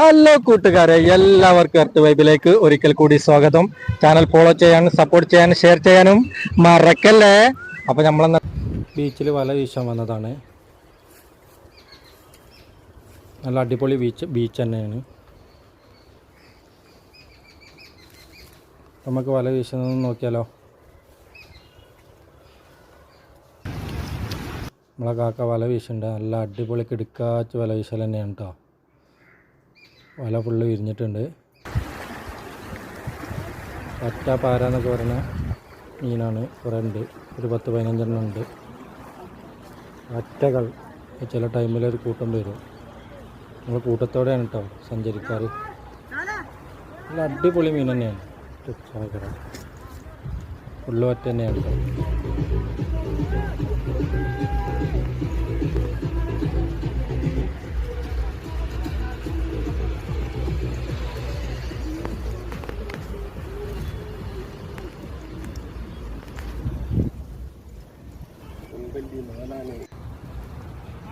Hello കൂട്ടുകാരെ, എല്ലാവർക്കും earth വൈബിലേക്ക് ഒരിക്കൽ കൂടി സ്വാഗതം. ചാനൽ ഫോളോ ചെയ്യാനും സപ്പോർട്ട് ചെയ്യാനും ഷെയർ ചെയ്യാനും മറക്കല്ലേ. അപ്പൊ നമ്മളെന്ന ബീച്ചിൽ വല വീശാൻ വന്നതാണ്. നല്ല അടിപൊളി ബീച്ച് തന്നെയാണ്. നമുക്ക് വല വീശുന്നത് നോക്കിയാലോ. നമ്മളെ കാക്ക വല വീശുന്നുണ്ട്. നല്ല അടിപൊളി കിടുക്കാച്ച് വല വീശൽ തന്നെയാണ് കേട്ടോ. വല ഫുള്ള് വിരിഞ്ഞിട്ടുണ്ട്. പറ്റ പാര എന്നൊക്കെ പറയുന്ന മീനാണ്. കുറേ ഉണ്ട്, ഒരു 10-15 ഉണ്ട്. ഒറ്റകൾ ചില ടൈമിലൊരു കൂട്ടം വരും. നമ്മൾ കൂട്ടത്തോടെയാണ് കേട്ടോ സഞ്ചരിക്കാറ്. നല്ല അടിപൊളി മീൻ തന്നെയാണ്. ഫുള്ള് ഒറ്റ തന്നെയാണ് കേട്ടോ.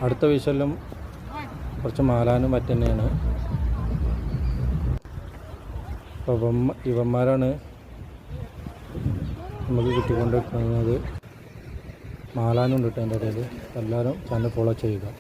അടുത്ത വീശലും കുറച്ച് മാലാനും മറ്റ് തന്നെയാണ്. അപ്പോൾ ഇവന്മാരാണ് നമുക്ക് കിട്ടിക്കൊണ്ട് വെക്കുന്നത്. മാലാനും ഉണ്ട് കേട്ടോ എൻ്റെ ഇടയിൽ. എല്ലാവരും ചാനൽ ഫോളോ ചെയ്യുക.